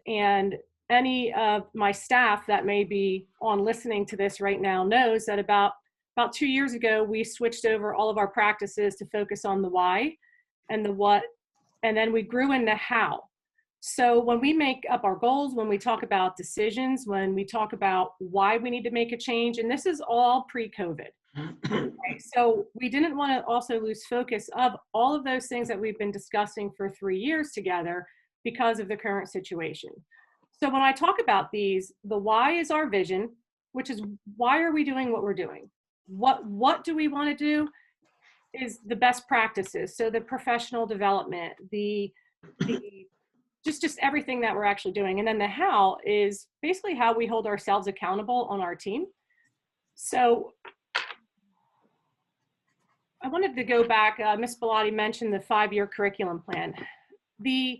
And any of my staff that may be on listening to this right now knows that about 2 years ago, we switched over all of our practices to focus on the why and the what, and then we grew into how. So when we make up our goals, when we talk about decisions, when we talk about why we need to make a change, and this is all pre-COVID. Okay, so we didn't want to also lose focus of all of those things that we've been discussing for 3 years together because of the current situation. So when I talk about these, the why is our vision, which is why are we doing what we're doing? What do we want to do is the best practices. So the professional development, the just everything that we're actually doing. And then the how is basically how we hold ourselves accountable on our team. So I wanted to go back, Ms. Bellotti mentioned the 5-year curriculum plan. The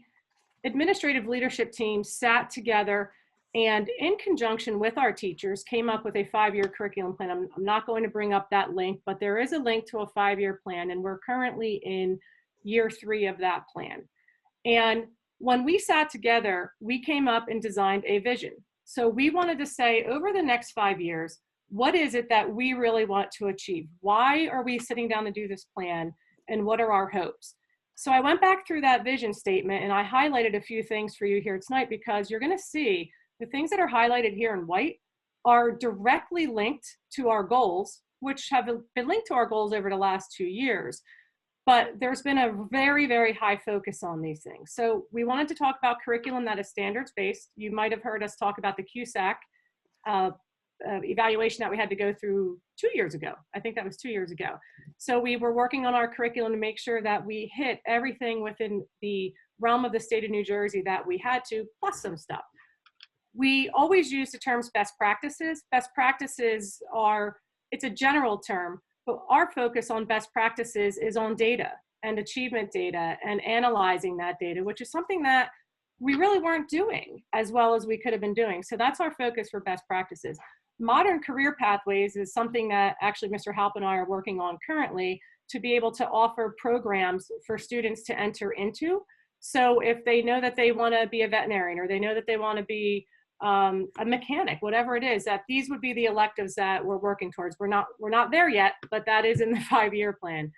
administrative leadership team sat together and in conjunction with our teachers came up with a 5-year curriculum plan. I'm not going to bring up that link, but there is a link to a 5-year plan, and we're currently in year 3 of that plan. And when we sat together, we came up and designed a vision. So we wanted to say, over the next 5 years, what is it that we really want to achieve? Why are we sitting down to do this plan? And what are our hopes? So I went back through that vision statement and I highlighted a few things for you here tonight, because you're going to see the things that are highlighted here in white are directly linked to our goals, which have been linked to our goals over the last 2 years. But there's been a very, very high focus on these things. So we wanted to talk about curriculum that is standards-based. You might have heard us talk about the CUSAC evaluation that we had to go through 2 years ago. I think that was 2 years ago. So we were working on our curriculum to make sure that we hit everything within the realm of the state of New Jersey that we had to, plus some stuff. We always use the terms best practices. Best practices are, it's a general term, but our focus on best practices is on data and achievement data and analyzing that data, which is something that we really weren't doing as well as we could have been doing. So that's our focus for best practices. Modern career pathways is something that actually Mr. Haupt and I are working on currently to be able to offer programs for students to enter into. So if they know that they want to be a veterinarian, or they know that they want to be a mechanic, whatever it is, that these would be the electives that we're working towards. We're not there yet, but that is in the 5-year plan.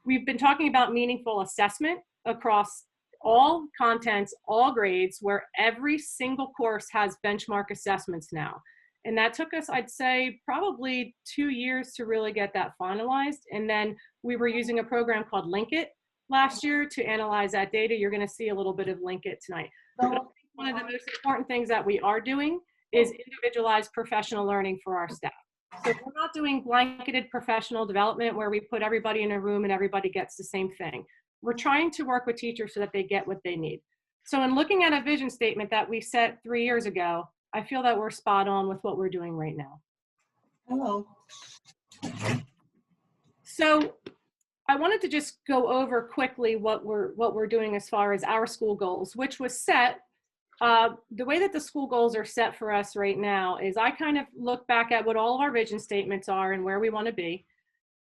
We've been talking about meaningful assessment across all contents, all grades, where every single course has benchmark assessments now. And that took us, I'd say, probably 2 years to really get that finalized. And then we were using a program called Link It last year to analyze that data. You're going to see a little bit of Link It tonight. But I think one of the most important things that we are doing is individualized professional learning for our staff. So we're not doing blanketed professional development where we put everybody in a room and everybody gets the same thing. We're trying to work with teachers so that they get what they need. So in looking at a vision statement that we set 3 years ago, I feel that we're spot on with what we're doing right now. Hello. So I wanted to just go over quickly what we're doing as far as our school goals, which was set. The way that the school goals are set for us right now is I kind of look back at what all of our vision statements are and where we want to be.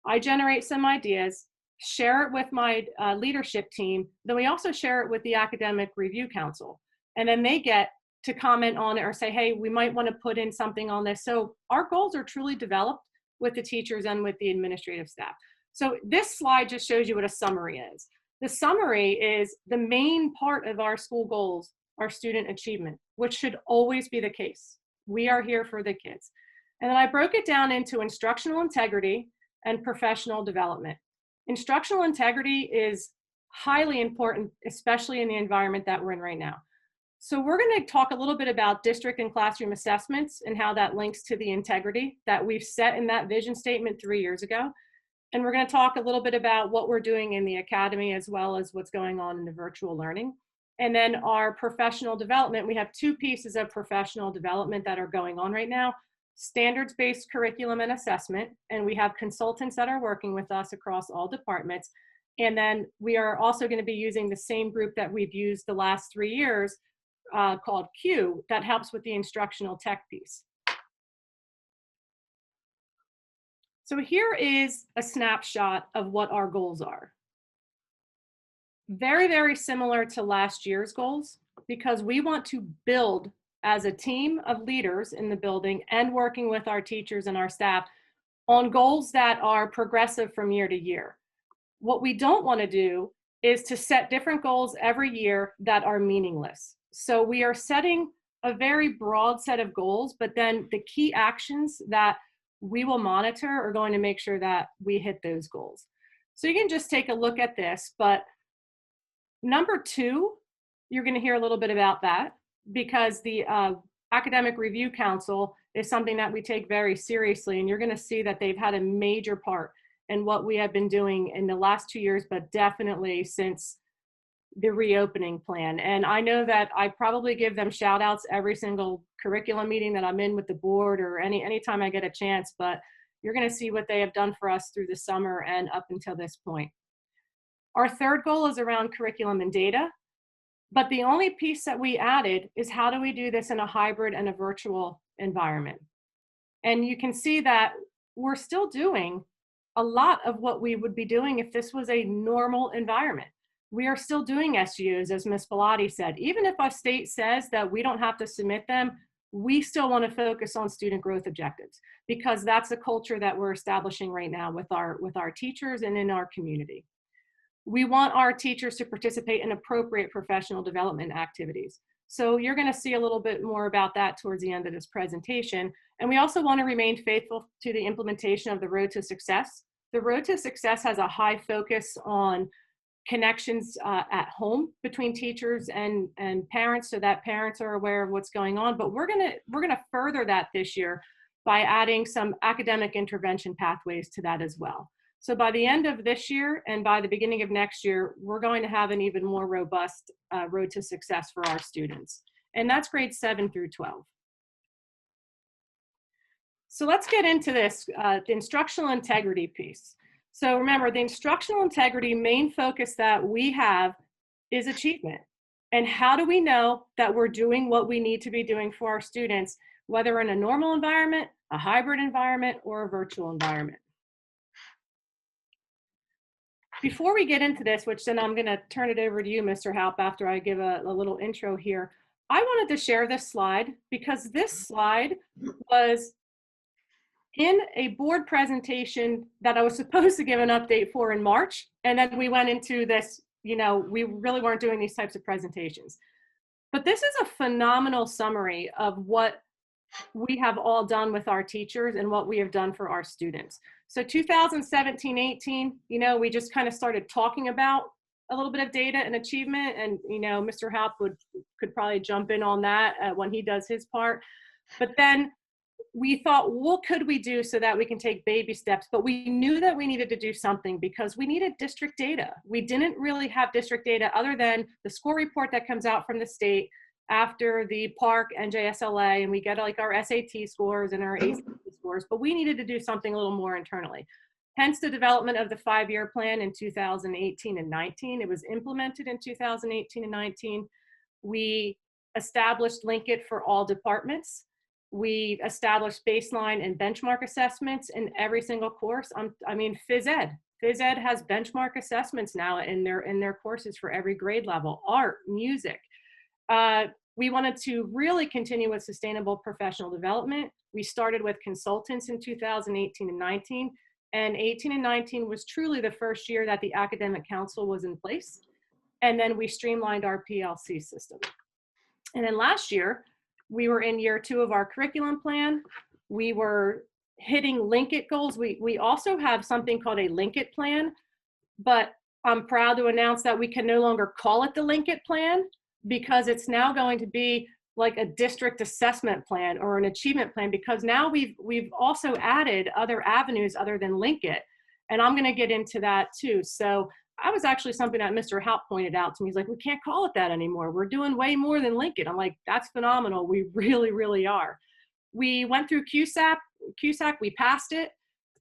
I generate some ideas, share it with my leadership team. Then we also share it with the Academic Review Council. And then they get to comment on it or say, hey, we might want to put in something on this. So our goals are truly developed with the teachers and with the administrative staff. So this slide just shows you what a summary is. The summary is the main part of our school goals are student achievement, which should always be the case. We are here for the kids. And then I broke it down into instructional integrity and professional development. Instructional integrity is highly important, especially in the environment that we're in right now. So we're going to talk a little bit about district and classroom assessments and how that links to the integrity that we've set in that vision statement 3 years ago. And we're going to talk a little bit about what we're doing in the academy as well as what's going on in the virtual learning. And then our professional development, we have 2 pieces of professional development that are going on right now: standards-based curriculum and assessment. And we have consultants that are working with us across all departments. And then we are also going to be using the same group that we've used the last 3 years called Q, that helps with the instructional tech piece. So here is a snapshot of what our goals are. Very, very similar to last year's goals. because we want to build as a team of leaders in the building and working with our teachers and our staff on goals that are progressive from year to year. What we don't want to do is to set different goals every year that are meaningless. So we are setting a very broad set of goals, but then the key actions that we will monitor are going to make sure that we hit those goals. So you can just take a look at this, but number 2, you're going to hear a little bit about that because the Academic Review Council is something that we take very seriously, and you're going to see that they've had a major part in what we have been doing in the last 2 years, but definitely since the reopening plan. And I know that I probably give them shout outs every single curriculum meeting that I'm in with the board or anytime I get a chance, but you're going to see what they have done for us through the summer and up until this point. Our third goal is around curriculum and data, but the only piece that we added is how do we do this in a hybrid and a virtual environment? And you can see that we're still doing a lot of what we would be doing if this was a normal environment. We are still doing SGOs, as Ms. Bellotti said. Even if our state says that we don't have to submit them, we still want to focus on student growth objectives because that's a culture that we're establishing right now with our teachers and in our community. We want our teachers to participate in appropriate professional development activities. So you're going to see a little bit more about that towards the end of this presentation. And we also want to remain faithful to the implementation of the Road to Success. The Road to Success has a high focus on connections at home between teachers and parents so that parents are aware of what's going on. But we're gonna further that this year by adding some academic intervention pathways to that as well. So by the end of this year and by the beginning of next year, we're going to have an even more robust Road to Success for our students. And that's grades 7 through 12. So let's get into this, the instructional integrity piece. So remember, the instructional integrity main focus that we have is achievement. And how do we know that we're doing what we need to be doing for our students, whether in a normal environment, a hybrid environment, or a virtual environment? Before we get into this, which then I'm going to turn it over to you, Mr. Haupt, after I give a little intro here, I wanted to share this slide because this slide was in a board presentation that I was supposed to give an update for in March. And then we went into this, we really weren't doing these types of presentations. But this is a phenomenal summary of what we have all done with our teachers and what we have done for our students. So 2017-18, we just kind of started talking about a little bit of data and achievement. And, Mr. Haupt could probably jump in on that when he does his part. But then we thought, what could we do so that we can take baby steps? But we knew that we needed to do something because we needed district data. We didn't really have district data other than the score report that comes out from the state after the PARC and JSLA, and we get like our SAT scores and our ACT scores, but we needed to do something a little more internally. Hence the development of the 5-year plan in 2018 and 19. It was implemented in 2018 and 19. We established Linkit for all departments. We established baseline and benchmark assessments in every single course. Phys ed. Phys ed has benchmark assessments now in their courses for every grade level. Art, music. We wanted to really continue with sustainable professional development. We started with consultants in 2018 and 19, and 18 and 19 was truly the first year that the academic council was in place. And then we streamlined our PLC system. And then last year, we were in year 2 of our curriculum plan. We were hitting Linkit goals. We also have something called a Linkit plan, but I'm proud to announce that we can no longer call it the Linkit plan because it's now going to be like a district assessment plan or an achievement plan, because now we've also added other avenues other than Linkit. And I'm going to get into that too. So I was actually something that Mr. Haupt pointed out to me. He's like, we can't call it that anymore. We're doing way more than Linkit. I'm like, that's phenomenal. We really, really are. We went through CUSAC, we passed it,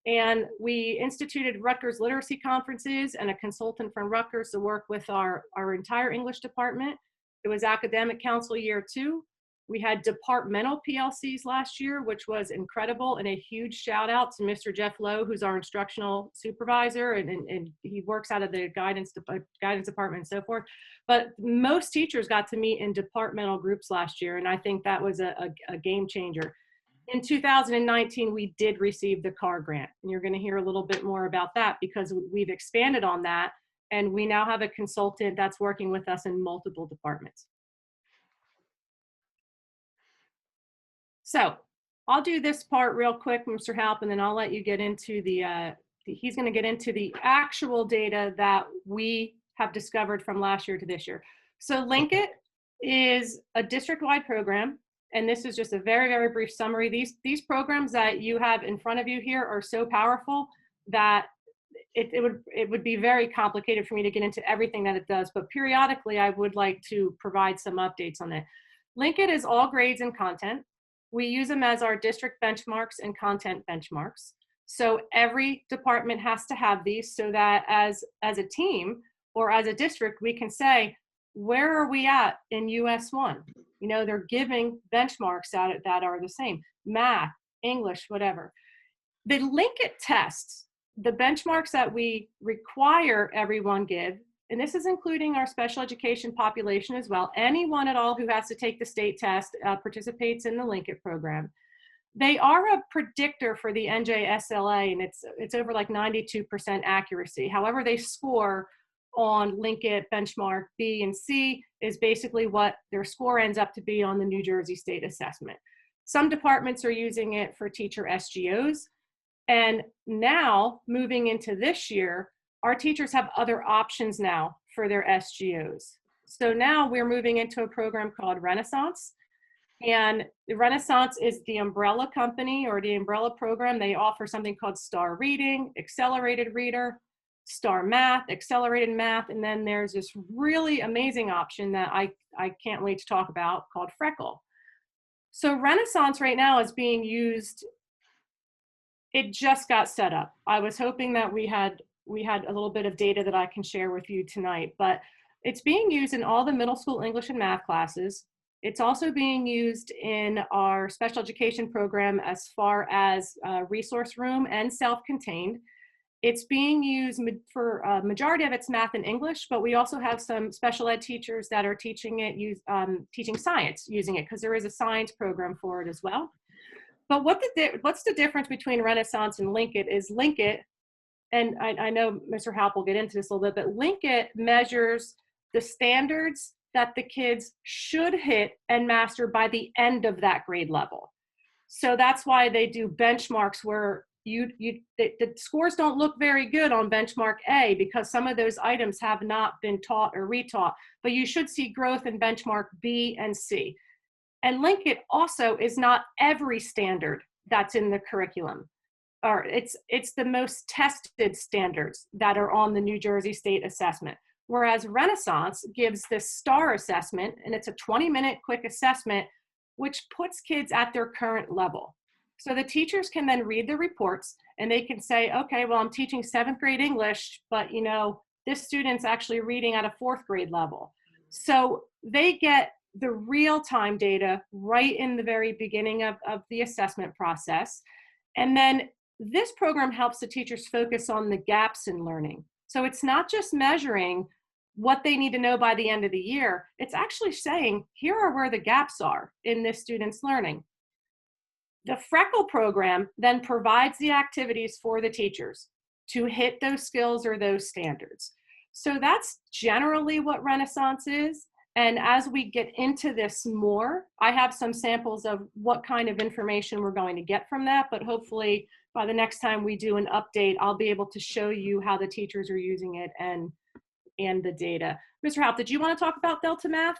and we instituted Rutgers literacy conferences and a consultant from Rutgers to work with our entire English department. It was academic council year 2. We had departmental PLCs last year, which was incredible, and a huge shout out to Mr. Jeff Lowe, who's our instructional supervisor, and he works out of the guidance department and so forth. But most teachers got to meet in departmental groups last year, and I think that was a game changer. In 2019, we did receive the CAR grant, and you're going to hear a little bit more about that because we've expanded on that, and we now have a consultant that's working with us in multiple departments. So I'll do this part real quick, Mr. Haupt, and then I'll let you get into he's going to get into the actual data that we have discovered from last year to this year. So Link It is a district-wide program, and this is just a very, very brief summary. These programs that you have in front of you here are so powerful that it would be very complicated for me to get into everything that it does, but periodically I would like to provide some updates on it. Link It is all grades and content. We use them as our district benchmarks and content benchmarks. So every department has to have these so that as a team or as a district, we can say, where are we at in US1? You know, they're giving benchmarks that are the same, math, English, whatever. The Link It tests, the benchmarks that we require everyone give, and this is including our special education population as well. Anyone at all who has to take the state test participates in the Link It program. They are a predictor for the NJSLA, and it's over like 92% accuracy. However, they score on Link It benchmark B and C is basically what their score ends up to be on the New Jersey State Assessment. Some departments are using it for teacher SGOs. And now, moving into this year, our teachers have other options now for their SGOs. So now we're moving into a program called Renaissance. And the Renaissance is the umbrella company or the umbrella program. They offer something called Star Reading, Accelerated Reader, Star Math, Accelerated Math, and then there's this really amazing option that I can't wait to talk about called Freckle. So Renaissance right now is being used. It just got set up. I was hoping that we had a little bit of data that I can share with you tonight, but it's being used in all the middle school English and math classes. It's also being used in our special education program as far as resource room and self-contained. It's being used for a majority of it's math and English, but we also have some special ed teachers that are teaching it, teaching science using it, because there is a science program for it as well. But what's the difference between Renaissance and Link It is Link It, and I know Mr. Haupt will get into this a little bit, but Link It measures the standards that the kids should hit and master by the end of that grade level. So that's why they do benchmarks where the scores don't look very good on benchmark A because some of those items have not been taught or retaught, but you should see growth in benchmark B and C. And Link It also is not every standard that's in the curriculum. Or it's the most tested standards that are on the New Jersey State Assessment. Whereas Renaissance gives this STAR assessment, and it's a 20-minute quick assessment, which puts kids at their current level. So the teachers can then read the reports and they can say, okay, well, I'm teaching 7th grade English, but you know, this student's actually reading at a 4th grade level. So they get the real-time data right in the very beginning of the assessment process. And then this program helps the teachers focus on the gaps in learning. So it's not just measuring what they need to know by the end of the year. It's actually saying, here are where the gaps are in this student's learning. The Freckle program then provides the activities for the teachers to hit those skills or those standards. So that's generally what Renaissance is. And as we get into this more, I have some samples of what kind of information we're going to get from that, but hopefully by the next time we do an update, I'll be able to show you how the teachers are using it and the data. Mr. Haupt, did you want to talk about Delta Math?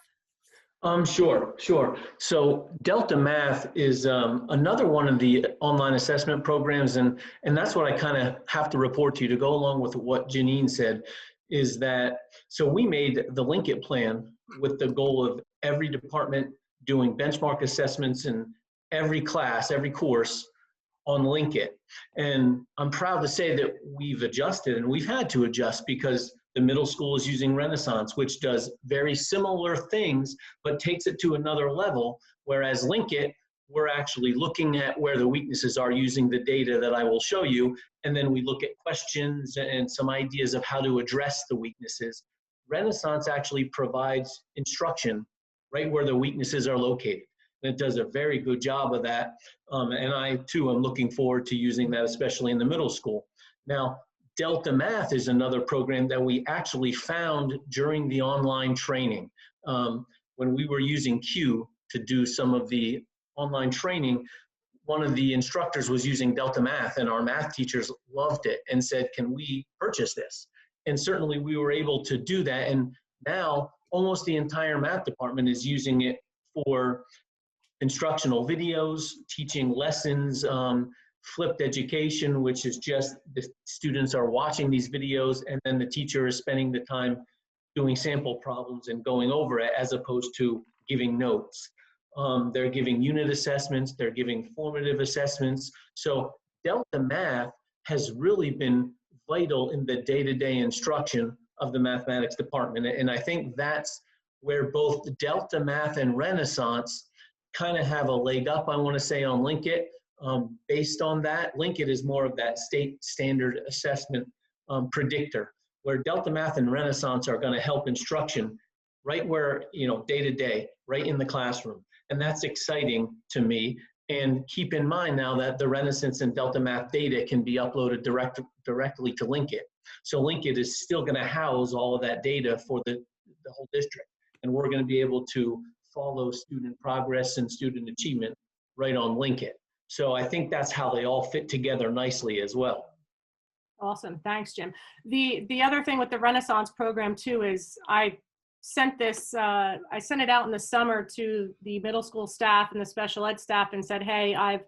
Sure. So Delta Math is another one of the online assessment programs, and that's what I kind of have to report to you to go along with what Janine said, is that, so we made the Link It plan with the goal of every department doing benchmark assessments in every class, every course on Link It. And I'm proud to say that we've adjusted, and we've had to adjust because The middle school is using Renaissance, which does very similar things, but takes it to another level, whereas Link It, we're actually looking at where the weaknesses are using the data that I will show you, and then we look at questions and some ideas of how to address the weaknesses. Renaissance actually provides instruction right where the weaknesses are located. And it does a very good job of that. And I, too, am looking forward to using that, especially in the middle school. Now, Delta Math is another program that we actually found during the online training. When we were using Q to do some of the online training, one of the instructors was using Delta Math, and our math teachers loved it and said, can we purchase this? And certainly we were able to do that. And now almost the entire math department is using it for instructional videos, teaching lessons, flipped education, which is just the students are watching these videos and then the teacher is spending the time doing sample problems and going over it as opposed to giving notes. They're giving unit assessments, they're giving formative assessments. So Delta Math has really been vital in the day-to-day instruction of the mathematics department. And I think that's where both Delta Math and Renaissance kind of have a leg up, I want to say, on Link It. Based on that, Link It is more of that state standard assessment predictor, where Delta Math and Renaissance are going to help instruction right where, day to day, right in the classroom. And that's exciting to me. And keep in mind now that the Renaissance and Delta Math data can be uploaded directly to Link It. So Link It is still going to house all of that data for the whole district. And we're going to be able to follow student progress and student achievement right on Link It. So I think that's how they all fit together nicely as well. Awesome. Thanks, Jim. The other thing with the Renaissance program too is I sent it out in the summer to the middle school staff and the special ed staff and said, hey, I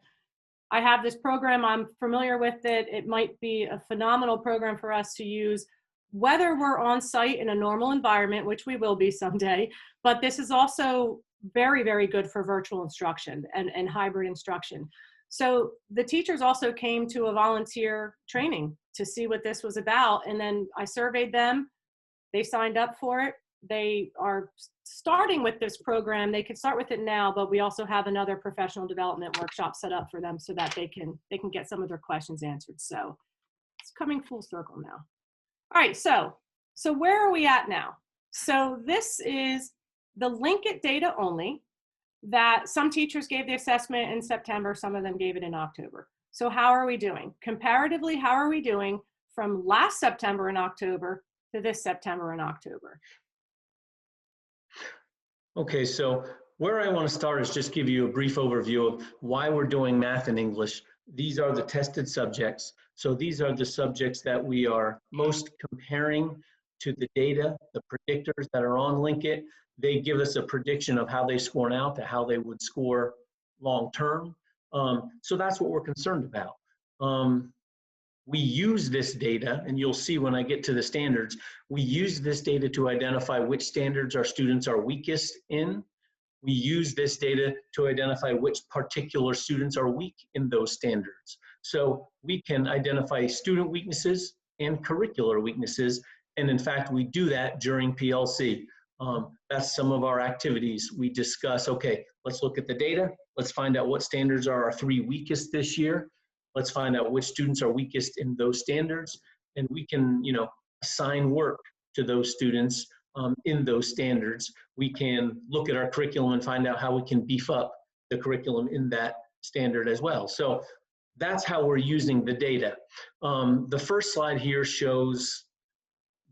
have this program. I'm familiar with it. It might be a phenomenal program for us to use, whether we're on site in a normal environment, which we will be someday, but this is also very, very good for virtual instruction and hybrid instruction. So the teachers also came to a volunteer training to see what this was about. And then I surveyed them. They signed up for it. They are starting with this program. They can start with it now, but we also have another professional development workshop set up for them so that they can get some of their questions answered. So it's coming full circle now. All right, so where are we at now? So this is the Link It data only, that some teachers gave the assessment in September, some of them gave it in October. So how are we doing? Comparatively, how are we doing from last September and October to this September and October? Okay, so where I want to start is just give you a brief overview of why we're doing math and English. These are the tested subjects. So these are the subjects that we are most comparing to the data, the predictors that are on Link It. They give us a prediction of how they score now to how they would score long term. So that's what we're concerned about. We use this data, and you'll see when I get to the standards, we use this data to identify which standards our students are weakest in. We use this data to identify which particular students are weak in those standards. So we can identify student weaknesses and curricular weaknesses. And in fact, we do that during PLC. That's some of our activities. We discuss, okay, let's look at the data. Let's find out what standards are our 3 weakest this year. Let's find out which students are weakest in those standards. And we can, assign work to those students in those standards. We can look at our curriculum and find out how we can beef up the curriculum in that standard as well. So that's how we're using the data. The first slide here shows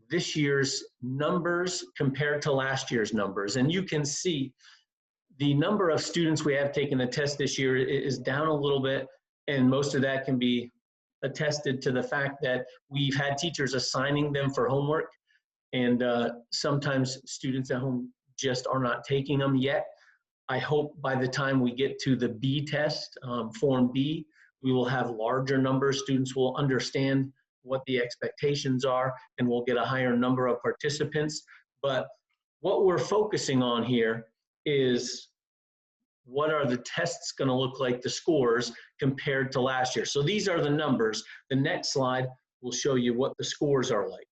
this year's numbers compared to last year's numbers. And you can see the number of students we have taken the test this year is down a little bit. And most of that can be attested to the fact that we've had teachers assigning them for homework. And sometimes students at home just are not taking them yet. I hope by the time we get to the B test, Form B, we will have larger numbers. Students will understand what the expectations are, and we'll get a higher number of participants. But what we're focusing on here is what are the tests going to look like, the scores, compared to last year. So these are the numbers. The next slide will show you what the scores are like.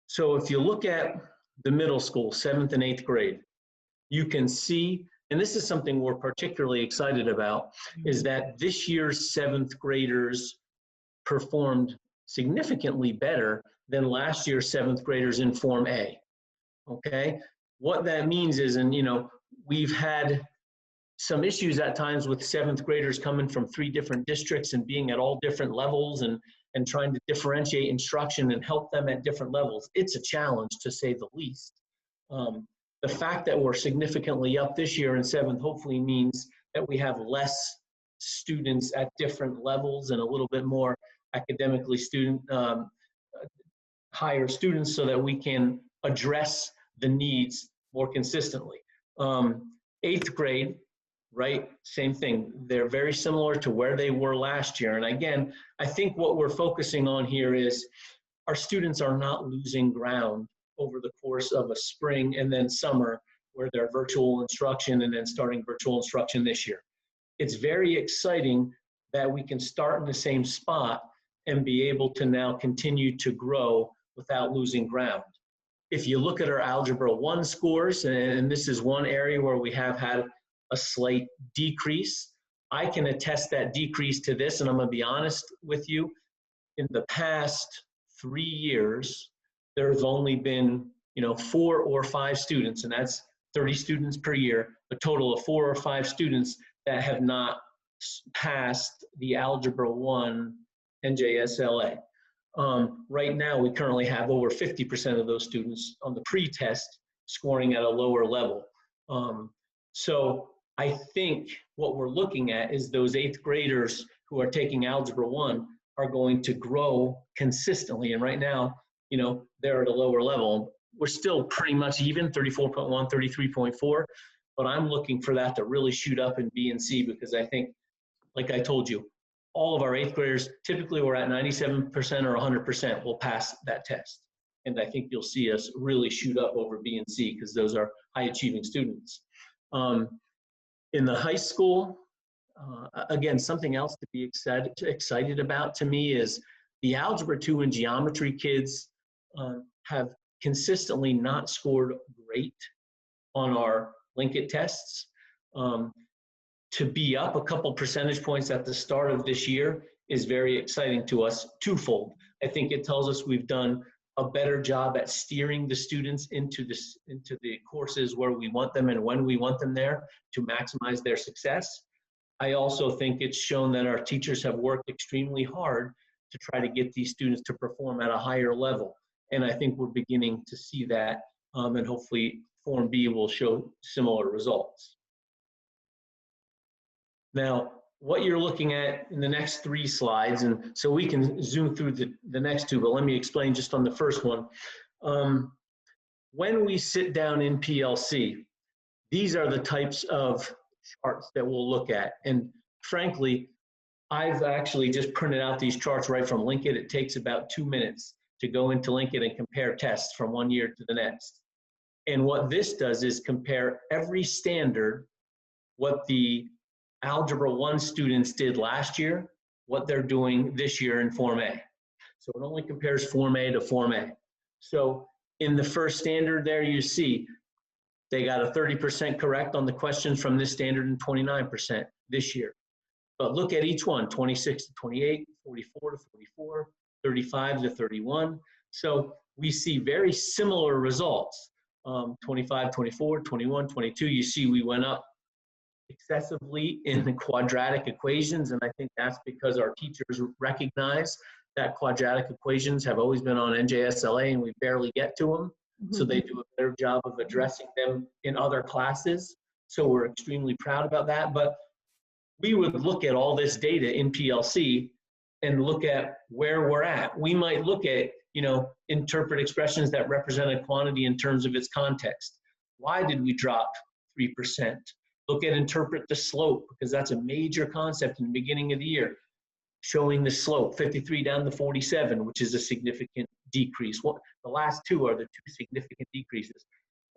So if you look at the middle school, 7th and 8th grade, you can see, and this is something we're particularly excited about, is that this year's 7th graders performed significantly better than last year's 7th graders in Form A. Okay, what that means is, and we've had some issues at times with 7th graders coming from 3 different districts and being at all different levels and trying to differentiate instruction and help them at different levels. It's a challenge, to say the least. The fact that we're significantly up this year in 7th hopefully means that we have less students at different levels and a little bit more academically higher students, so that we can address the needs more consistently. 8th grade, right, same thing. They're very similar to where they were last year. And again, I think what we're focusing on here is our students are not losing ground over the course of a spring and then summer, where they're virtual instruction and then starting virtual instruction this year. It's very exciting that we can start in the same spot and be able to now continue to grow without losing ground. If you look at our Algebra 1 scores, and this is one area where we have had a slight decrease, I can attest that decrease to this, and I'm going to be honest with you. In the past 3 years, there's only been 4 or 5 students, and that's 30 students per year, a total of 4 or 5 students that have not passed the Algebra 1 NJSLA. Right now, we currently have over 50% of those students on the pre-test scoring at a lower level. So I think what we're looking at is those 8th graders who are taking Algebra 1 are going to grow consistently. And right now, they're at a lower level. We're still pretty much even, 34.1, 33.4, but I'm looking for that to really shoot up in B and C, because I think, like I told you, all of our 8th graders, typically we're at 97% or 100% will pass that test. And I think you'll see us really shoot up over B and C, because those are high achieving students. In the high school, again, something else to be excited about to me is the Algebra 2 and Geometry kids have consistently not scored great on our Linkit tests. To be up a couple percentage points at the start of this year is very exciting to us, twofold. I think it tells us we've done a better job at steering the students into the courses where we want them and when we want them there to maximize their success. I also think it's shown that our teachers have worked extremely hard to try to get these students to perform at a higher level. And I think we're beginning to see that, and hopefully Form B will show similar results. Now, what you're looking at in the next 3 slides, and so we can zoom through the next 2, but let me explain just on the first one. When we sit down in PLC, these are the types of charts that we'll look at. And frankly, I've actually just printed out these charts right from Linkit. It takes about 2 minutes to go into Linkit and compare tests from one year to the next. And what this does is compare every standard, what the Algebra 1 students did last year, what they're doing this year in Form A. So it only compares Form A to Form A. So in the first standard there, you see they got a 30% correct on the questions from this standard and 29% this year. But look at each one, 26 to 28, 44 to 44, 35 to 31. So we see very similar results. 25, 24, 21, 22, you see we went up excessively in the quadratic equations, and I think that's because our teachers recognize that quadratic equations have always been on NJSLA and we barely get to them. So they do a better job of addressing them in other classes. So we're extremely proud about that. But we would look at all this data in PLC and look at where we're at. We might look at, interpret expressions that represent a quantity in terms of its context. Why did we drop 3%? Look at interpret the slope, because that's a major concept in the beginning of the year. Showing the slope, 53 down to 47, which is a significant decrease. The last 2 are the 2 significant decreases.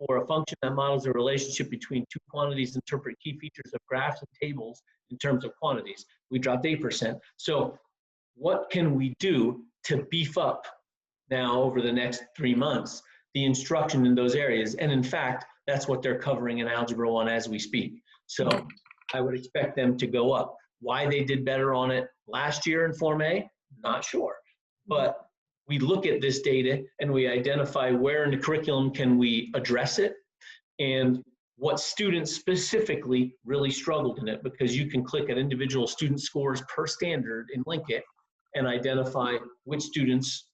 For a function that models a relationship between 2 quantities, interpret key features of graphs and tables in terms of quantities. We dropped 8%. So what can we do to beef up now over the next 3 months, the instruction in those areas. And in fact, that's what they're covering in Algebra 1 as we speak. So I would expect them to go up. Why they did better on it last year in Form A, not sure. But we look at this data and we identify where in the curriculum can we address it and what students specifically really struggled in it, because you can click at individual student scores per standard and link it and identify which students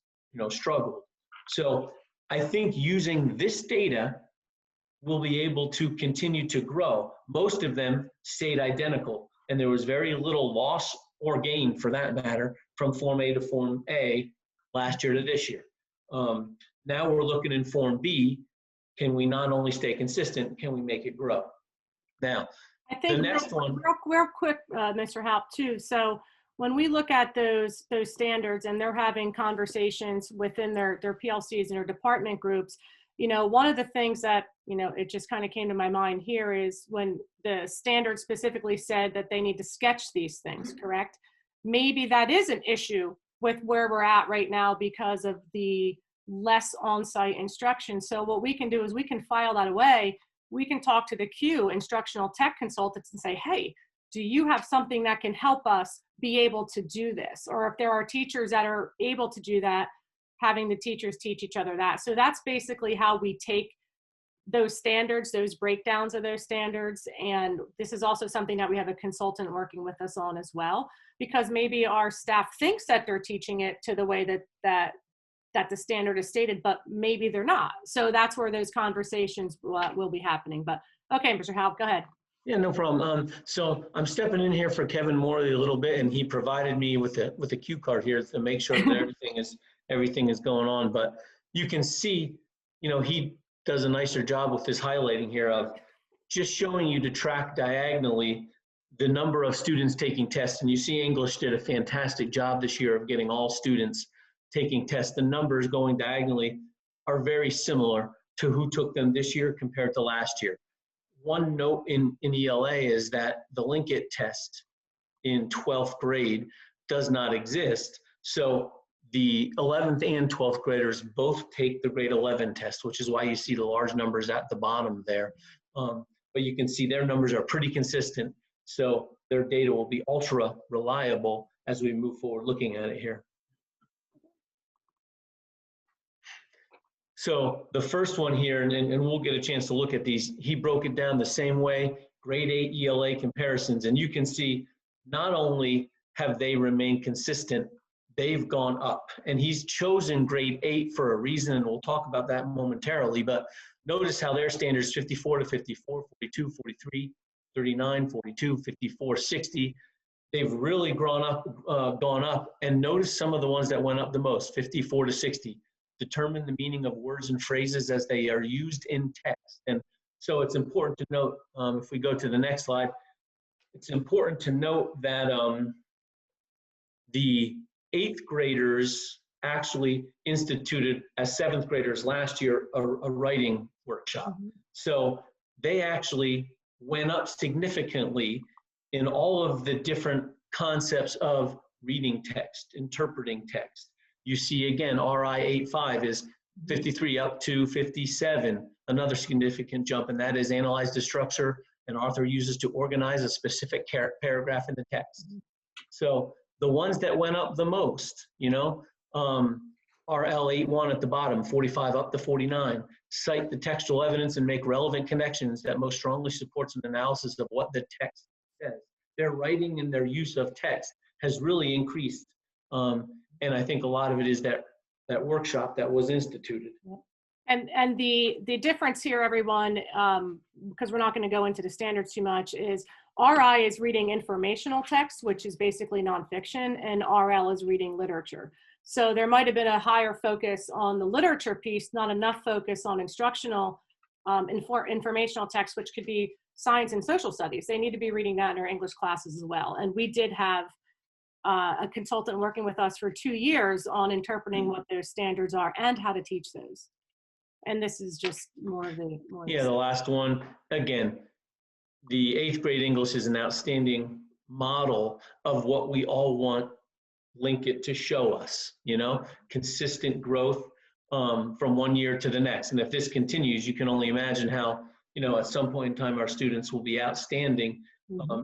struggled. So I think using this data, we'll be able to continue to grow. Most of them stayed identical, and there was very little loss or gain, for that matter, from Form A to Form A last year to this year. Now we're looking in Form B. Can we not only stay consistent, can we make it grow? Now, I think the next one, real quick, Mr. Haupt, too. So when we look at those standards and they're having conversations within their PLCs and their department groups, one of the things that, it just kind of came to my mind here is when the standard specifically said that they need to sketch these things, correct? Maybe that is an issue with where we're at right now because of the less on-site instruction. So what we can do is we can file that away. We can talk to the Q instructional tech consultants and say, hey, do you have something that can help us be able to do this? Or if there are teachers that are able to do that, having the teachers teach each other that. So that's basically how we take those standards, those breakdowns of those standards. And this is also something that we have a consultant working with us on as well, because maybe our staff thinks that they're teaching it to the way that the standard is stated, but maybe they're not. So that's where those conversations will be happening. But okay, Mr. Haupt, go ahead. Yeah, no problem. So I'm stepping in here for Kevin Morley a little bit, and he provided me with a cue card here to make sure that everything is going on. But you can see, he does a nicer job with this highlighting here of just showing you to track diagonally the number of students taking tests. And you see English did a fantastic job this year of getting all students taking tests. The numbers going diagonally are very similar to who took them this year compared to last year. One note in ELA is that the Link It test in 12th grade does not exist. So the 11th and 12th graders both take the grade 11 test, which is why you see the large numbers at the bottom there. But you can see their numbers are pretty consistent. So their data will be ultra reliable as we move forward looking at it here. So the first one here, and we'll get a chance to look at these, he broke it down the same way, grade 8 ELA comparisons. And you can see not only have they remained consistent, they've gone up. And he's chosen grade 8 for a reason, and we'll talk about that momentarily. But notice how their standards 54 to 54, 42, 43, 39, 42, 54, 60. They've really gone up. And notice some of the ones that went up the most, 54 to 60. Determine the meaning of words and phrases as they are used in text. And so it's important to note, if we go to the next slide, it's important to note that the 8th graders actually instituted, as 7th graders last year, a writing workshop. So they actually went up significantly in all of the different concepts of reading text, interpreting text. You see again, RI 8.5 is 53 up to 57, another significant jump, and that is analyze the structure an author uses to organize a specific paragraph in the text. So the ones that went up the most, RL 8.1 at the bottom, 45 up to 49, cite the textual evidence and make relevant connections that most strongly supports an analysis of what the text says. Their writing and their use of text has really increased. And I think a lot of it is that workshop that was instituted. And the difference here, everyone, because we're not going to go into the standards too much, is RI is reading informational text, which is basically nonfiction, and RL is reading literature. So there might have been a higher focus on the literature piece, not enough focus on instructional informational text, which could be science and social studies. They need to be reading that in our English classes as well. And we did have a consultant working with us for 2 years on interpreting what those standards are and how to teach those. And this is just more of the the last one. Again, the 8th grade English is an outstanding model of what we all want link it to show us, consistent growth from one year to the next. And if this continues, you can only imagine how, at some point in time, our students will be outstanding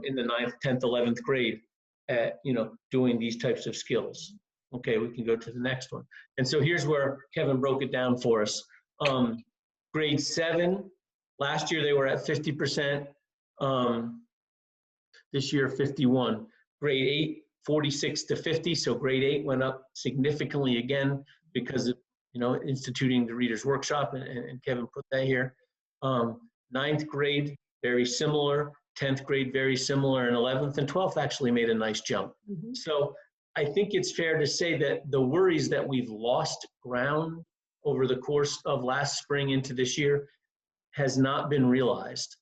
in the 9th, 10th, 11th grade at, doing these types of skills. Okay, we can go to the next one. And so here's where Kevin broke it down for us. Grade 7, last year they were at 50%. This year, 51. Grade 8, 46 to 50. So grade 8 went up significantly again because of, instituting the Reader's Workshop, and Kevin put that here. 9th grade, very similar. 10th grade, very similar. And 11th and 12th actually made a nice jump. So I think it's fair to say that the worries that we've lost ground over the course of last spring into this year has not been realized.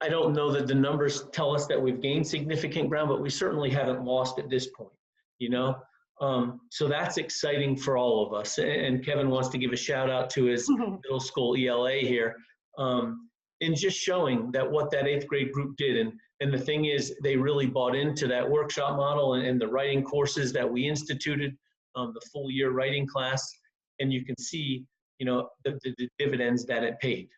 I don't know that the numbers tell us that we've gained significant ground, but we certainly haven't lost at this point, So that's exciting for all of us. And Kevin wants to give a shout out to his middle school ELA here in just showing that what that 8th grade group did. And the thing is, they really bought into that workshop model and the writing courses that we instituted, the full year writing class. And you can see, the dividends that it paid.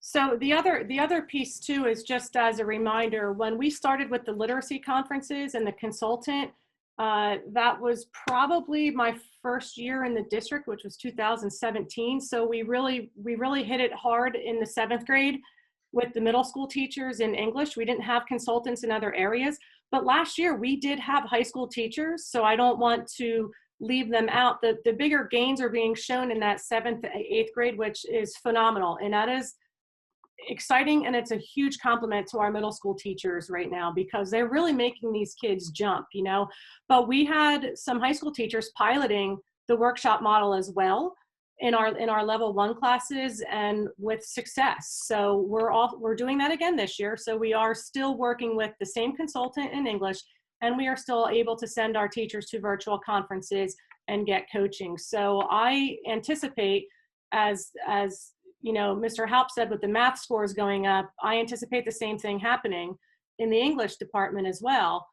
So the other piece too is just as a reminder, when we started with the literacy conferences and the consultant, that was probably my first year in the district, which was 2017. So we really hit it hard in the 7th grade with the middle school teachers in English. We didn't have consultants in other areas, but last year we did have high school teachers. So I don't want to leave them out. The bigger gains are being shown in that 7th, 8th grade, which is phenomenal. And that is exciting, and it's a huge compliment to our middle school teachers right now because they're really making these kids jump, But we had some high school teachers piloting the workshop model as well in our level 1 classes, and with success. So we're doing that again this year. So we are still working with the same consultant in English, and we are still able to send our teachers to virtual conferences and get coaching. So I anticipate, as Mr. Haupt said, with the math scores going up, I anticipate the same thing happening in the English department as well,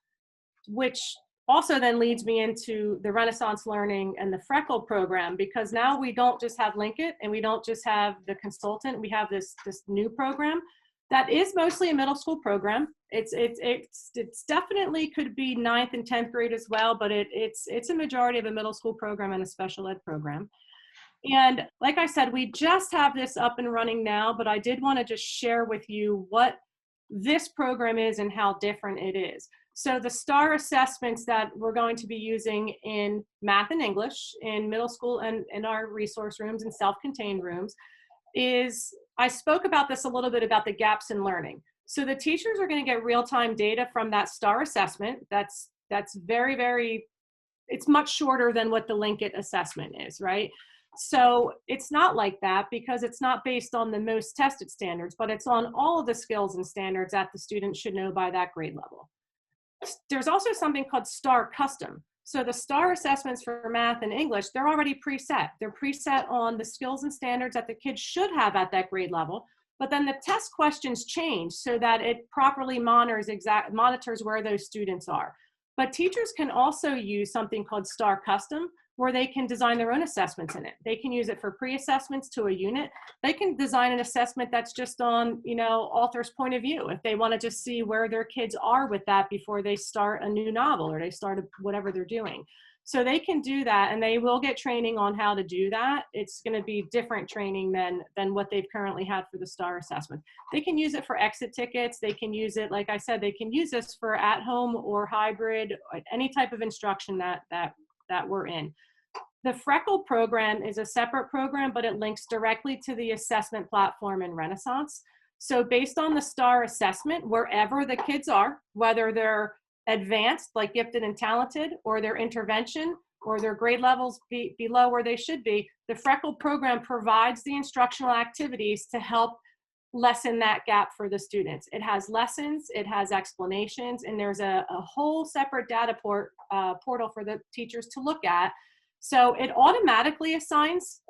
which also then leads me into the Renaissance Learning and the Freckle program, because now we don't just have Linkit and we don't just have the consultant, we have this new program that is mostly a middle school program. It's definitely could be 9th and 10th grade as well, but it's a majority of a middle school program and a special ed program. And like I said, we just have this up and running now, but I did want to just share with you what this program is and how different it is. So the STAR assessments that we're going to be using in math and English in middle school and in our resource rooms and self-contained rooms is, I spoke about this a little bit about the gaps in learning. So the teachers are going to get real-time data from that STAR assessment. That's very, very, it's much shorter than what the Linkit assessment is, right? So it's not like that because it's not based on the most tested standards, but it's on all of the skills and standards that the student should know by that grade level. There's also something called STAR Custom. So the STAR assessments for math and English, they're already preset. They're preset on the skills and standards that the kids should have at that grade level, but then the test questions change so that it properly monitors where those students are. But teachers can also use something called STAR Custom, where they can design their own assessments in it. They can use it for pre-assessments to a unit. They can design an assessment that's just on, author's point of view, if they want to just see where their kids are with that before they start a new novel or they start whatever they're doing. So they can do that, and they will get training on how to do that. It's going to be different training than what they've currently had for the STAR assessment. They can use it for exit tickets. They can use it, like I said, they can use this for at-home or hybrid, any type of instruction that we're in. The Freckle program is a separate program, but it links directly to the assessment platform in Renaissance. So based on the STAR assessment, wherever the kids are, whether they're advanced, like gifted and talented, or their intervention, or their grade levels below where they should be, the Freckle program provides the instructional activities to help lessen that gap for the students. It has lessons, it has explanations, and there's a whole separate data portal for the teachers to look at. So it automatically assigns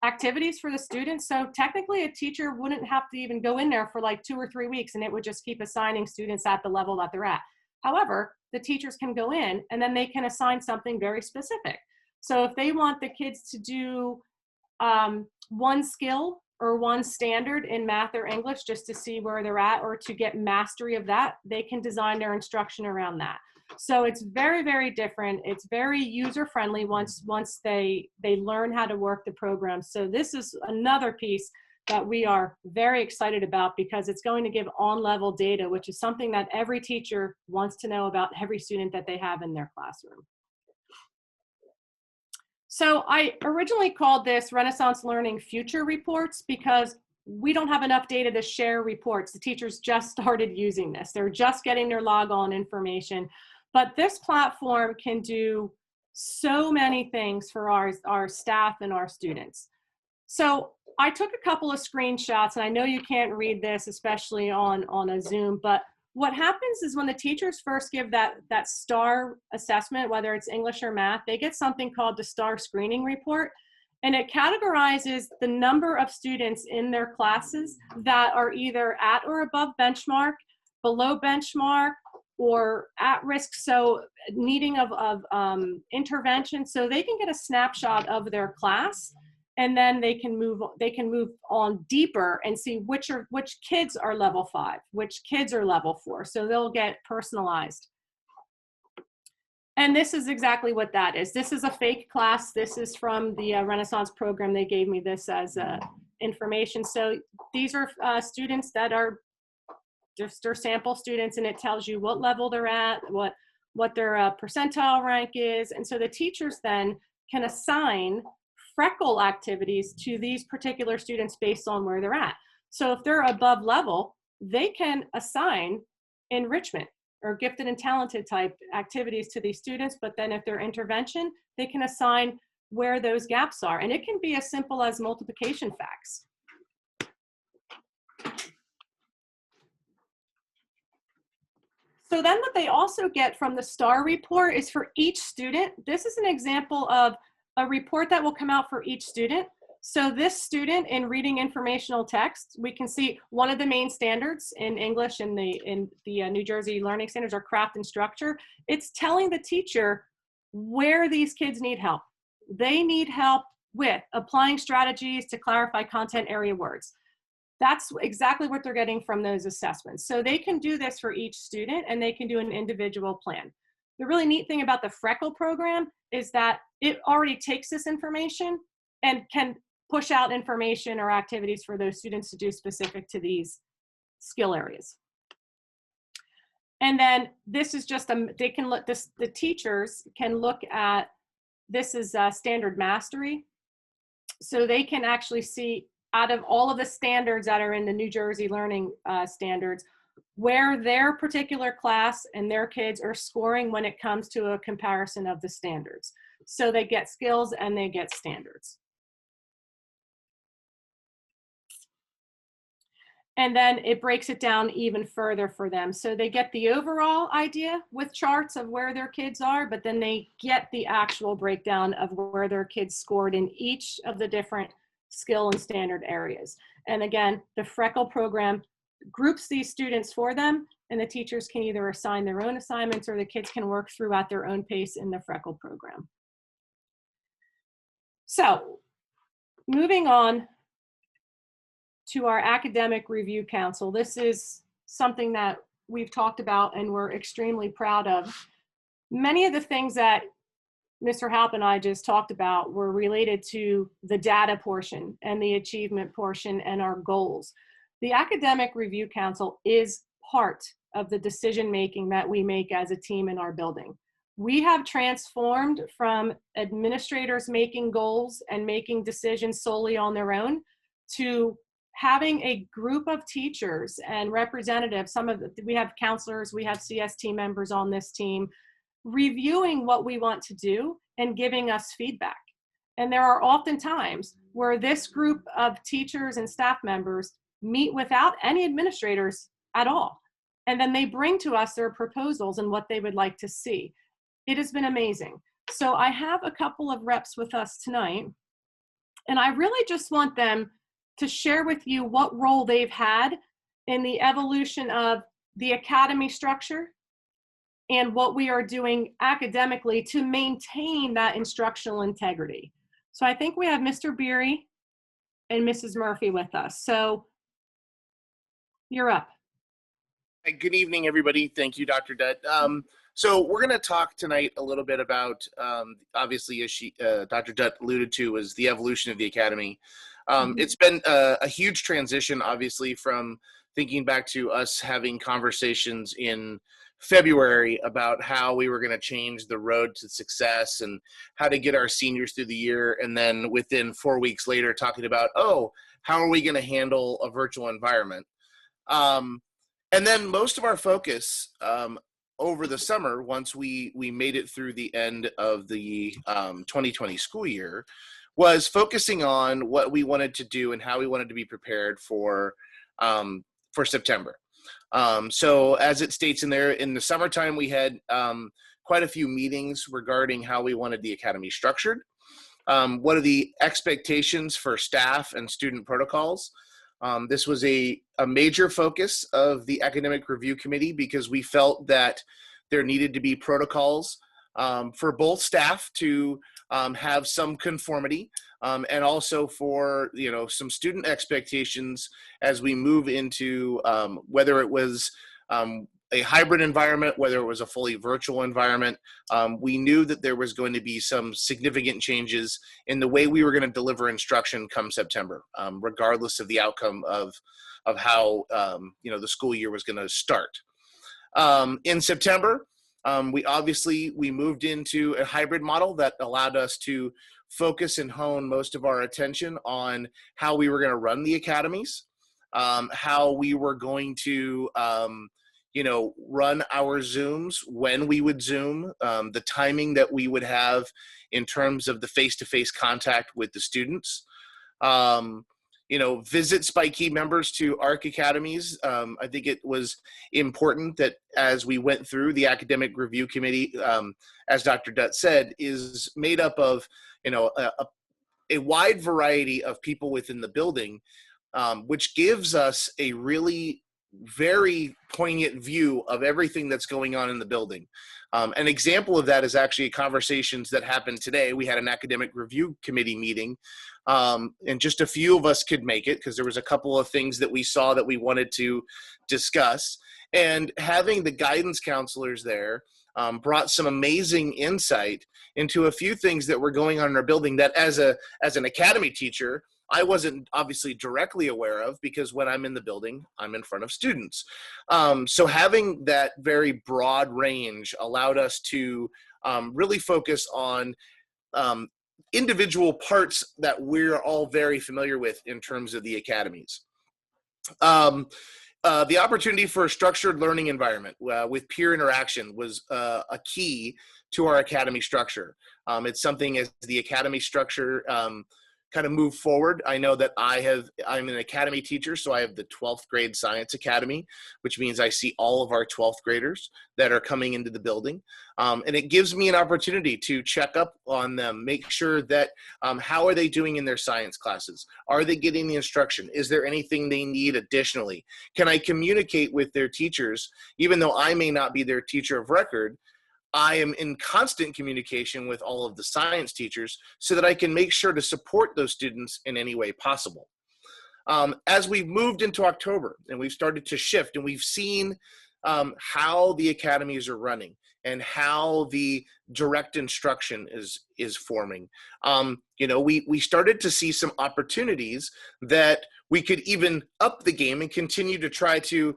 activities for the students. So technically a teacher wouldn't have to even go in there for like 2 or 3 weeks, and it would just keep assigning students at the level that they're at. However, the teachers can go in and then they can assign something very specific. So if they want the kids to do one skill or one standard in math or English just to see where they're at or to get mastery of that, they can design their instruction around that. So it's very, very different. It's very user-friendly once they learn how to work the program. So this is another piece that we are very excited about because it's going to give on-level data, which is something that every teacher wants to know about every student that they have in their classroom. So I originally called this Renaissance Learning Future Reports because we don't have enough data to share reports. The teachers just started using this. They're just getting their log on information. But this platform can do so many things for our staff and our students. So I took a couple of screenshots, and I know you can't read this, especially on a Zoom, but what happens is when the teachers first give that STAR assessment, whether it's English or math, they get something called the STAR screening report, and it categorizes the number of students in their classes that are either at or above benchmark, below benchmark, or at risk, so needing of intervention. So they can get a snapshot of their class, and then they can move on deeper and see which kids are level 5, which kids are level 4. So they'll get personalized. And this is exactly what that is. This is a fake class. This is from the Renaissance program. They gave me this as information. So these are students that are just their sample students, and it tells you what level they're at, what their percentile rank is. And so the teachers then can assign freckle activities to these particular students based on where they're at. So if they're above level, they can assign enrichment or gifted and talented type activities to these students. But then if they're intervention, they can assign where those gaps are. And it can be as simple as multiplication facts. So then what they also get from the STAR report is for each student. This is an example of a report that will come out for each student. So this student in reading informational text, we can see one of the main standards in English in the New Jersey learning standards are craft and structure. It's telling the teacher where these kids need help. They need help with applying strategies to clarify content area words. That's exactly what they're getting from those assessments. So they can do this for each student, and they can do an individual plan. The really neat thing about the Freckle program is that it already takes this information and can push out information or activities for those students to do specific to these skill areas. And then this is just, they can look, the teachers can look at, this is standard mastery. So they can actually see out of all of the standards that are in the New Jersey learning standards, where their particular class and their kids are scoring when it comes to a comparison of the standards. So they get skills and they get standards. And then it breaks it down even further for them. So they get the overall idea with charts of where their kids are, but then they get the actual breakdown of where their kids scored in each of the different skill and standard areas. And again, the Freckle program groups these students for them, and the teachers can either assign their own assignments or the kids can work through at their own pace in the Freckle program. So moving on to our academic review council. This is something that we've talked about and we're extremely proud of. Many of the things that Mr. Haupt and I just talked about were related to the data portion and the achievement portion and our goals. The Academic Review Council is part of the decision-making that we make as a team in our building. We have transformed from administrators making goals and making decisions solely on their own to having a group of teachers and representatives. We have counselors, we have CST members on this team, reviewing what we want to do and giving us feedback. And there are often times where this group of teachers and staff members meet without any administrators at all. And then they bring to us their proposals and what they would like to see. It has been amazing. So I have a couple of reps with us tonight, and I really just want them to share with you what role they've had in the evolution of the academy structure, and what we are doing academically to maintain that instructional integrity. So I think we have Mr. Beery and Mrs. Murphy with us. So you're up. Hey, good evening, everybody. Thank you, Dr. Dutt. So we're going to talk tonight a little bit about, obviously, as Dr. Dutt alluded to, was the evolution of the academy. It's been a huge transition, obviously, from thinking back to us having conversations in February about how we were going to change the road to success and how to get our seniors through the year. And then within 4 weeks later, talking about, oh, how are we going to handle a virtual environment? And then most of our focus over the summer, once we made it through the end of the 2020 school year, was focusing on what we wanted to do and how we wanted to be prepared for September. So as it states in there, in the summertime, we had quite a few meetings regarding how we wanted the academy structured. What are the expectations for staff and student protocols? This was a major focus of the academic review committee because we felt that there needed to be protocols for both staff to have some conformity and also for some student expectations as we move into whether it was a hybrid environment, whether it was a fully virtual environment. We knew that there was going to be some significant changes in the way we were going to deliver instruction come September, regardless of the outcome of how the school year was going to start. In September, we moved into a hybrid model that allowed us to focus and hone most of our attention on how we were going to run the academies, how we were going to run our Zooms, when we would Zoom, the timing that we would have in terms of the face-to-face contact with the students, visits by key members to ARC academies. I think it was important that as we went through the academic review committee, as Dr. Dutt said, is made up of, a wide variety of people within the building, which gives us a really very poignant view of everything that's going on in the building. An example of that is actually conversations that happened today. We had an academic review committee meeting, and just a few of us could make it because there was a couple of things that we saw that we wanted to discuss. And having the guidance counselors there brought some amazing insight into a few things that were going on in our building that as an academy teacher, I wasn't obviously directly aware of because when I'm in the building, I'm in front of students. So having that very broad range allowed us to really focus on individual parts that we're all very familiar with in terms of the academies. The opportunity for a structured learning environment with peer interaction was a key to our academy structure. It's something as the academy structure kind of move forward. I know that I'm an academy teacher, so I have the 12th grade science academy, which means I see all of our 12th graders that are coming into the building. And it gives me an opportunity to check up on them, make sure that how are they doing in their science classes? Are they getting the instruction? Is there anything they need additionally? Can I communicate with their teachers, even though I may not be their teacher of record? I am in constant communication with all of the science teachers so that I can make sure to support those students in any way possible. As we've moved into October and we've started to shift and we've seen how the academies are running and how the direct instruction is forming, we started to see some opportunities that we could even up the game and continue to try to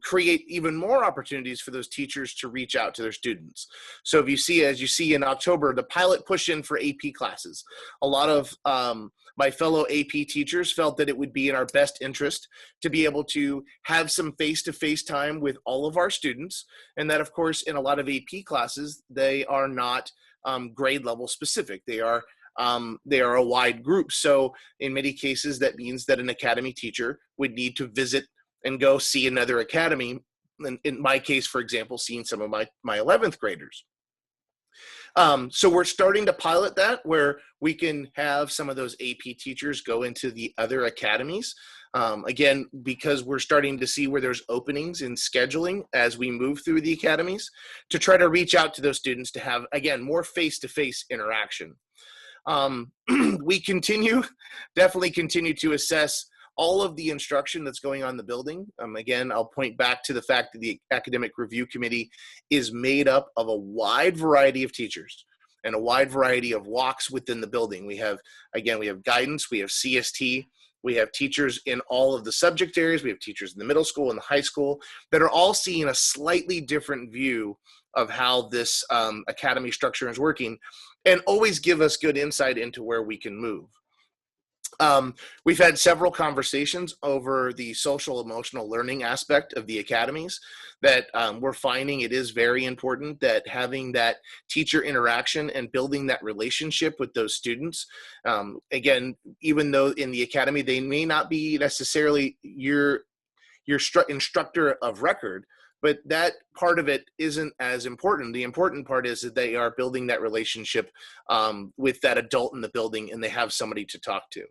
create even more opportunities for those teachers to reach out to their students. So as you see in October, the pilot push-in for AP classes. A lot of my fellow AP teachers felt that it would be in our best interest to be able to have some face-to-face time with all of our students. And that, of course, in a lot of AP classes, they are not grade level specific. They are a wide group. So in many cases, that means that an academy teacher would need to visit and go see another academy. In my case, for example, seeing some of my 11th graders. So we're starting to pilot that where we can have some of those AP teachers go into the other academies. Again, because we're starting to see where there's openings in scheduling as we move through the academies to try to reach out to those students to have, again, more face-to-face interaction. We definitely continue to assess all of the instruction that's going on in the building. Again, I'll point back to the fact that the Academic Review Committee is made up of a wide variety of teachers and a wide variety of walks within the building. We have guidance, we have CST, we have teachers in all of the subject areas, we have teachers in the middle school and the high school that are all seeing a slightly different view of how this academy structure is working, and always give us good insight into where we can move. We've had several conversations over the social emotional learning aspect of the academies that we're finding it is very important that having that teacher interaction and building that relationship with those students. Again, even though in the academy they may not be necessarily your instructor of record, but that part of it isn't as important. The important part is that they are building that relationship with that adult in the building and they have somebody to talk to.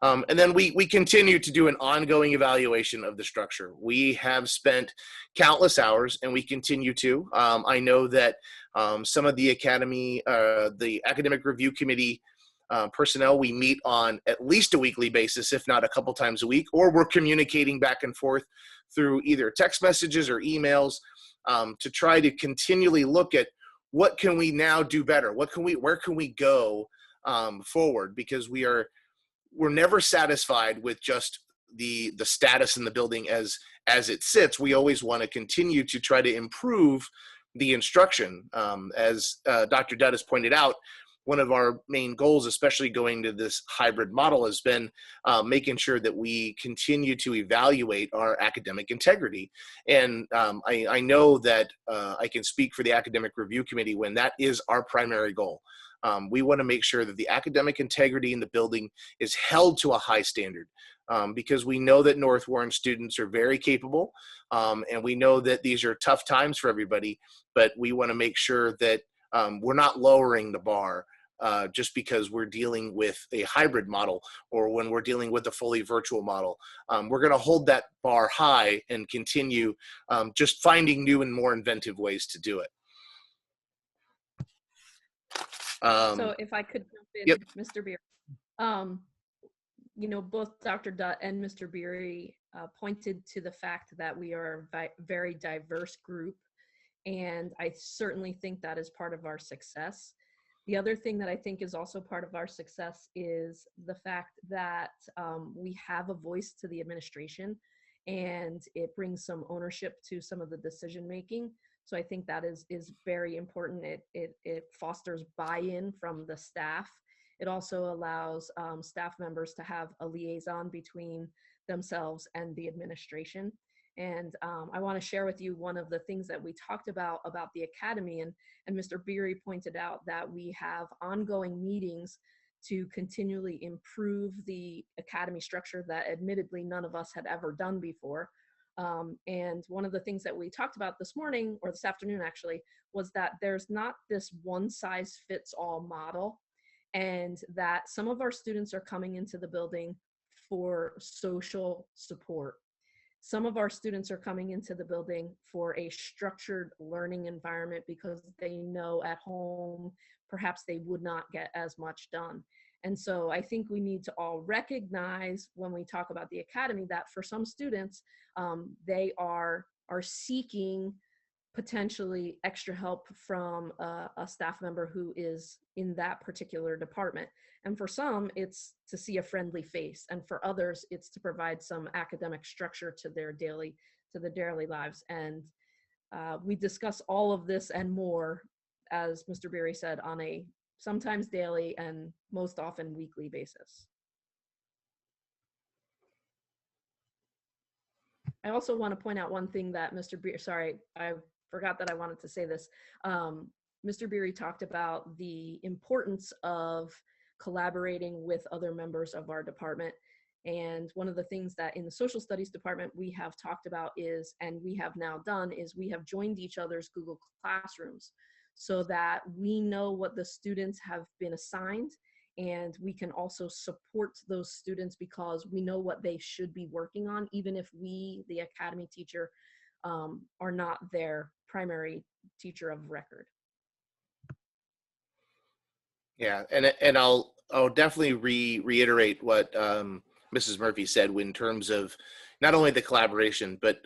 And then we continue to do an ongoing evaluation of the structure. We have spent countless hours and we continue to. I know that some of the the Academic Review Committee personnel, we meet on at least a weekly basis, if not a couple times a week, or we're communicating back and forth through either text messages or emails to try to continually look at what can we now do better? Where can we go forward? Because we're never satisfied with just the status in the building as it sits. We always want to continue to try to improve the instruction. As Dr. Dutt has pointed out, one of our main goals, especially going to this hybrid model, has been making sure that we continue to evaluate our academic integrity. And I know that I can speak for the Academic Review Committee when that is our primary goal. We want to make sure that the academic integrity in the building is held to a high standard because we know that North Warren students are very capable and we know that these are tough times for everybody, but we want to make sure that we're not lowering the bar just because we're dealing with a hybrid model or when we're dealing with a fully virtual model. We're going to hold that bar high and continue just finding new and more inventive ways to do it. So if I could jump in, Yep. Mr. Beery, both Dr. Dutt and Mr. Beery pointed to the fact that we are a very diverse group, and I certainly think that is part of our success. The other thing that I think is also part of our success is the fact that we have a voice to the administration, and it brings some ownership to some of the decision making. So I think that is very important. It fosters buy-in from the staff. It also allows staff members to have a liaison between themselves and the administration. And I want to share with you one of the things that we talked about the academy, and Mr. Beery pointed out that we have ongoing meetings to continually improve the academy structure that admittedly none of us had ever done before. And one of the things that we talked about this morning, or this afternoon actually, was that there's not this one size fits all model, and that some of our students are coming into the building for social support. Some of our students are coming into the building for a structured learning environment because they know at home perhaps they would not get as much done. And so I think we need to all recognize when we talk about the academy that for some students, they are seeking potentially extra help from a staff member who is in that particular department. And for some, it's to see a friendly face. And for others, it's to provide some academic structure to their daily lives. And we discuss all of this and more, as Mr. Beery said, on a sometimes daily and most often weekly basis. I also want to point out one thing that Mr. Beery, sorry, I forgot that I wanted to say this. Mr. Beery talked about the importance of collaborating with other members of our department. And one of the things that in the social studies department we have talked about is, and we have now done, is we have joined each other's Google Classrooms. so that we know what the students have been assigned, and we can also support those students because we know what they should be working on, even if we, the academy teacher, are not their primary teacher of record. Yeah, and I'll definitely reiterate what Mrs. Murphy said in terms of not only the collaboration, but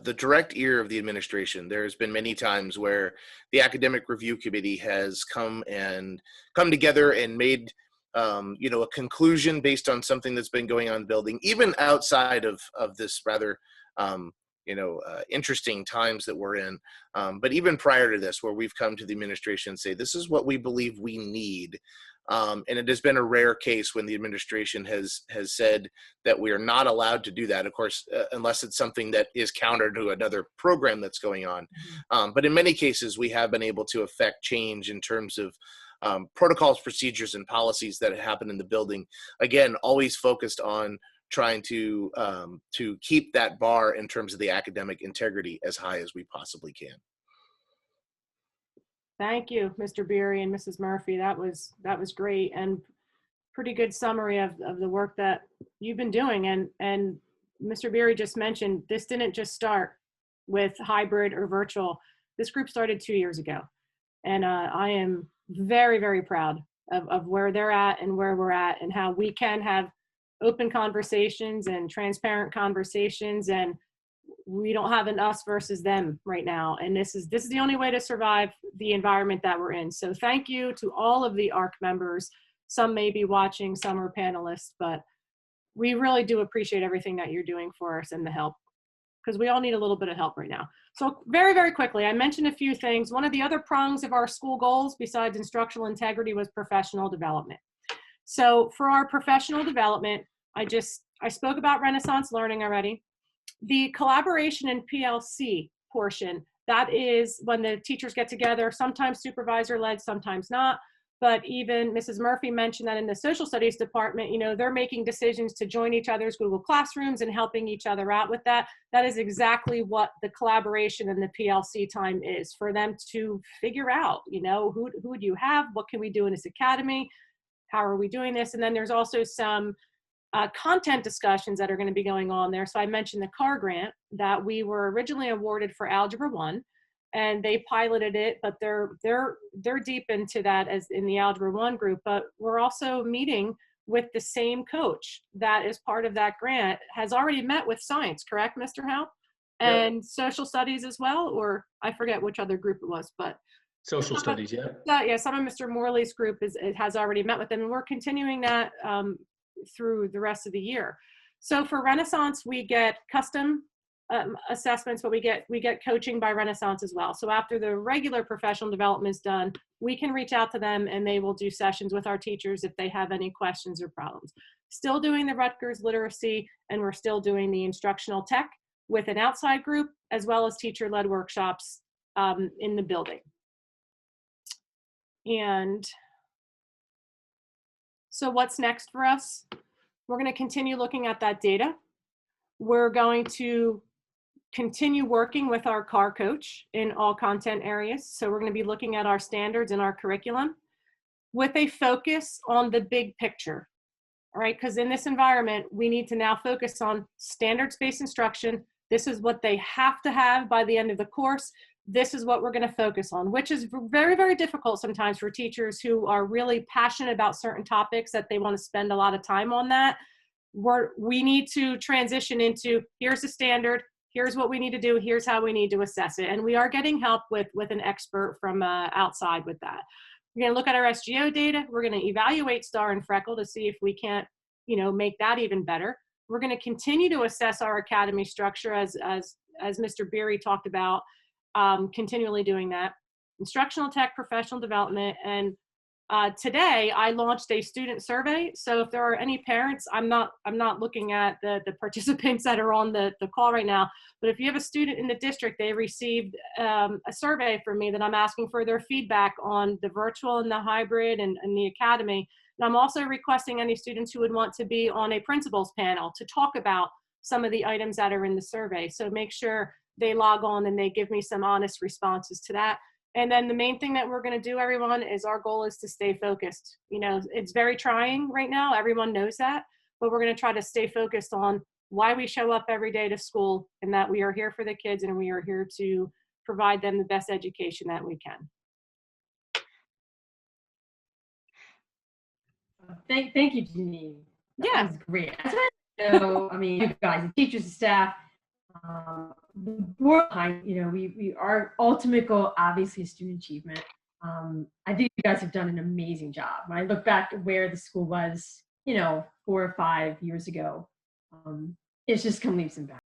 the direct ear of the administration. There's been many times where the academic review committee has come together and made a conclusion based on something that's been going on in the building, even outside of this rather interesting times that we're in. But even prior to this, where we've come to the administration and say, this is what we believe we need. And it has been a rare case when the administration has said that we are not allowed to do that, of course, unless it's something that is counter to another program that's going on. But in many cases, we have been able to affect change in terms of protocols, procedures, and policies that happen in the building. Again, always focused on trying to keep that bar in terms of the academic integrity as high as we possibly can. Thank you, Mr. Beery and Mrs. Murphy. That was great, and pretty good summary of the work that you've been doing. And Mr. Beery just mentioned, this didn't just start with hybrid or virtual. This group started 2 years ago. And I am very, very proud of where they're at and where we're at, and how we can have open conversations and transparent conversations, and we don't have an us versus them right now. And this is the only way to survive the environment that we're in. So thank you to all of the ARC members. Some may be watching, some are panelists, but we really do appreciate everything that you're doing for us and the help, because we all need a little bit of help right now. So very, very quickly, I mentioned a few things. One of the other prongs of our school goals besides instructional integrity was professional development. So for our professional development, I spoke about Renaissance learning already. The collaboration and PLC portion, that is when the teachers get together, sometimes supervisor led, sometimes not. But even Mrs. Murphy mentioned that in the social studies department, they're making decisions to join each other's Google Classrooms and helping each other out with that. That is exactly what the collaboration and the PLC time is, for them to figure out, who do you have? What can we do in this academy? How are we doing this? And then there's also some content discussions that are going to be going on there. So I mentioned the CAR grant that we were originally awarded for Algebra 1. And they piloted it, but they're deep into that as in the Algebra 1 group. But we're also meeting with the same coach that is part of that grant, has already met with science, correct, Mr. Haupt? And Yep. Social studies as well, or I forget which other group it was, but Social studies, yeah. yeah, some of Mr. Morley's group has already met with them, and we're continuing that through the rest of the year. So for Renaissance, we get custom assessments, but we get coaching by Renaissance as well. So after the regular professional development is done, we can reach out to them and they will do sessions with our teachers if they have any questions or problems. Still doing the Rutgers literacy, and we're still doing the instructional tech with an outside group, as well as teacher-led workshops in the building. And so what's next for us? We're going to continue looking at that data. We're going to continue working with our CAR coach in all content areas. So we're going to be looking at our standards and our curriculum with a focus on the big picture. All right, because in this environment, we need to now focus on standards-based instruction. This is what they have to have by the end of the course. This is what we're going to focus on, which is very, very difficult sometimes for teachers who are really passionate about certain topics that they want to spend a lot of time on that. We need to transition into, here's the standard, here's what we need to do, here's how we need to assess it. And we are getting help with an expert from outside with that. We're going to look at our SGO data. We're going to evaluate STAR and Freckle to see if we can't, make that even better. We're going to continue to assess our academy structure as Mr. Beery talked about, continually doing that. Instructional tech, professional development, and today I launched a student survey. So if there are any parents, I'm not looking at the participants that are on the call right now, but if you have a student in the district, they received a survey from me that I'm asking for their feedback on the virtual and the hybrid and the academy. And I'm also requesting any students who would want to be on a principals panel to talk about some of the items that are in the survey. So make sure they log on and they give me some honest responses to that. And then the main thing that we're going to do, everyone, is our goal is to stay focused. You know, it's very trying right now. Everyone knows that, but we're going to try to stay focused on why we show up every day to school, and that we are here for the kids and we are here to provide them the best education that we can. Thank you, Janine. Yeah. That was great. I just want to know, I mean, you guys, the teachers, the staff, the board behind, you know, our ultimate goal, obviously, is student achievement. I think you guys have done an amazing job. When I look back at where the school was, you know, 4 or 5 years ago, it's just come leaps and bounds.